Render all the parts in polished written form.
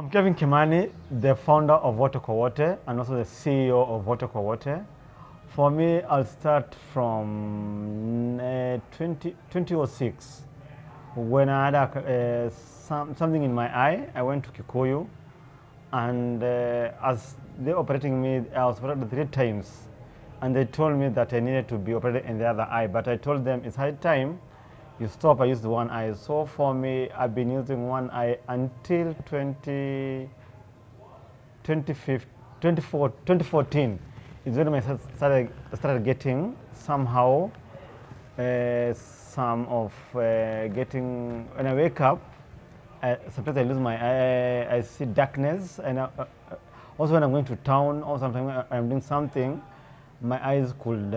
I'm Kevin Kimani, the founder of Wote CBO and also the CEO of Wote CBO. For me, I'll start from 2006 when I had something in my eye. I went to Kikuyu, and as they operating me, I was operated 3 times, and they told me that I needed to be operated in the other eye, but I told them it's high time you stop. I used one eye. So for me, I've been using one eye until 2014. Is when I started getting somehow some of getting, when I wake up, sometimes I lose my eye, I see darkness, and also when I'm going to town or sometimes I'm doing something, my eyes could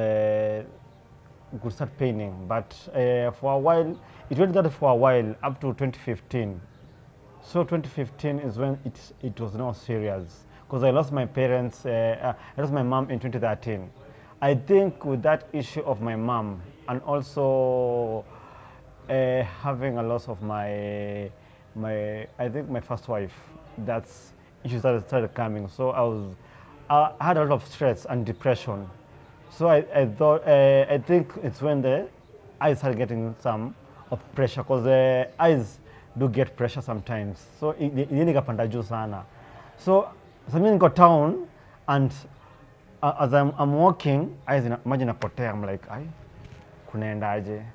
start paining. But for a while, it went that for a while up to 2015. So 2015 is when it was not serious, because I lost my parents. I lost my mom in 2013. I think with that issue of my mom and also having a loss of I think my first wife, that's issues that started coming. So I had a lot of stress and depression. So I think it's when the eyes started getting some of pressure, because the eyes do get pressure sometimes. So nikapanda juu sana. So mimi niko town, and as I'm walking, eyes imagine napotea. I'm like, ai, kunaendaje?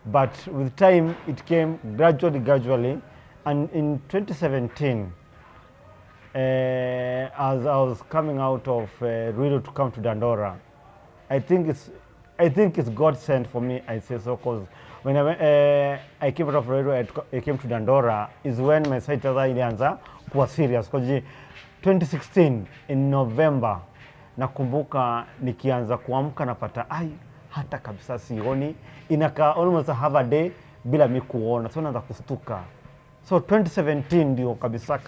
But with time, it came gradually. And in 2017, as I was coming out of Ruiru to come to Dandora, I think it's God sent for me. I say so, because when I came out of Ruiru, I came to Dandora, is when my sight ilianza kuwa serious. Because 2016 in November, nakumbuka nikianza kuamka napata ai hata kabisa sioni, inaka almost half a day bila mimi kuona, so naanza kustuka. So 2017 ndio kabisa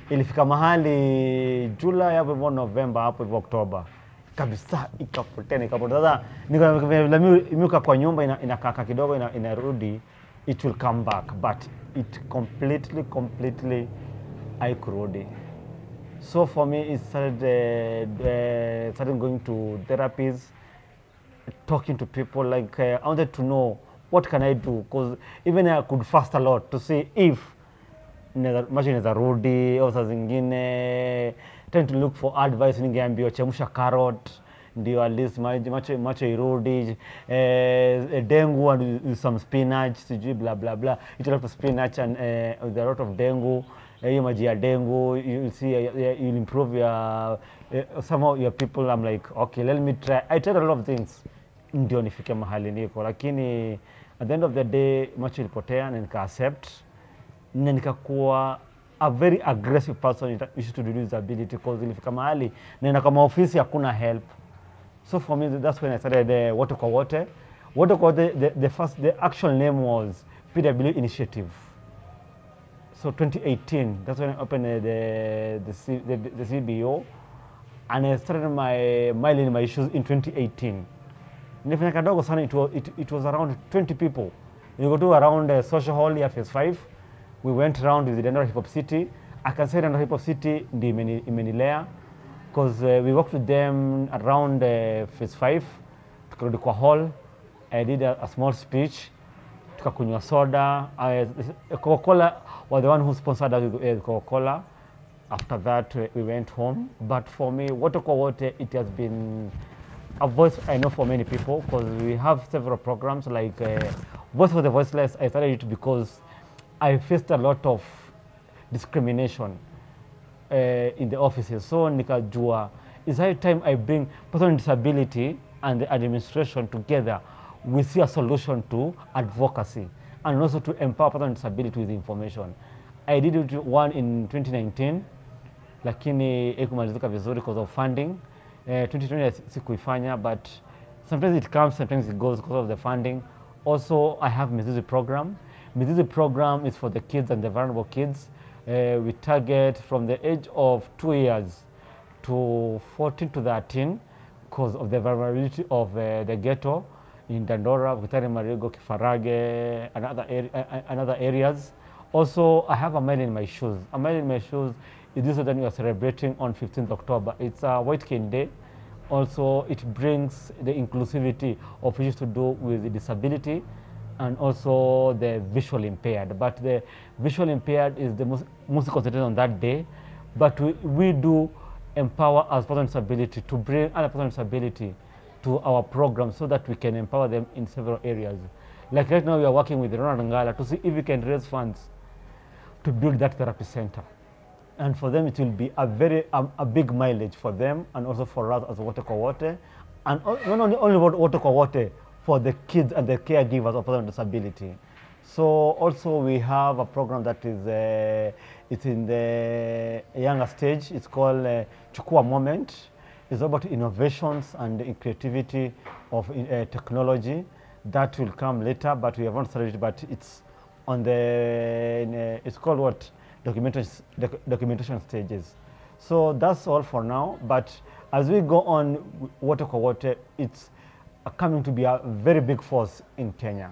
ilifika mahali July hapo hivyo, November hapo hivyo, October kabisa ikapotea. Sasa niko kwa nyumba inakaa kidogo, inarudi, it will come back, but it completely haikurudi. So for me, it started going to therapies, talking to people. Like I wanted to know what can I do, because even I could fast a lot to see if macho inaweza rudi au saa zingine trying to look for advice. Ningeambiwa chemsha carrot ndio at least macho irudi, dengue and some spinach, sijui blah blah blah, eat a lot of spinach and with a lot of dengue, hiyo maji ya dengue, you'll see you'll improve your somehow your people. I'm like, okay, let me try. I tried a lot of things ndio nifike mahali niko, lakini at the end of the day macho ilipotea na nika accept na nikakuwa a very aggressive person to do disability, because ilifika mahali na kama ofisi hakuna help. So for me, that's when I started Wote CBO. Wote CBO, the actual name was PW Initiative. So 2018, that's when I opened the CBO, and I started my issues in 2018. Nilifanya kadogo sana. It was around 20 people. We go to around social hall here, phase 5. We went around with the Dandora Hip Hop City. I can say Dandora Hip Hop City ndi imenilea, because we worked with them around phase 5. Tukarudi kwa hall. I did a small speech. Tukakunywa soda. Coca-Cola was the one who sponsored us with Coca-Cola. After that, we went home. But for me, Wote CBO, it has been a voice I know for many people, because we have several programs like Voice for the Voiceless. I started it because I faced a lot of discrimination in the offices. So nikajua it's high time I bring person with disability and the administration together. We see a solution to advocacy and also to empower person with disability with information. I did it one in 2019, lakini haikumalizika vizuri because of funding. 2020 sikuifanya, but sometimes it comes, sometimes it goes because of the funding. Also, I have Mizizi program. Mizizi program is for the kids and the vulnerable kids. We target from the age of 2 years to 14 to 13 because of the vulnerability of the ghetto in Dandora, Vitari, Marigo, Kifarage, and other areas. Also, I have a mile in my shoes. A mile in my shoes is this that we are celebrating on 15th October. It's a White Cane Day. Also, it brings the inclusivity of issues to do with disability and also the visually impaired. But the visually impaired is the most concentrated on that day. But we do empower as persons with disability to bring other persons with disability to our program so that we can empower them in several areas. Like right now, we are working with Ronald Ngala to see if we can raise funds to build that therapy center. And for them, it will be a big mileage for them and also for us as Wote CBO. And not only Wote CBO, for the kids and the caregivers of persons with disability. So also we have a program that is it's in the younger stage. It's called Chukua Moment. It's about innovations and creativity of technology. That will come later, but we haven't started it, but it's on the, it's called what? Documentation stages. So that's all for now, but as we go on, Wote CBO, it's coming to be a very big force in Kenya.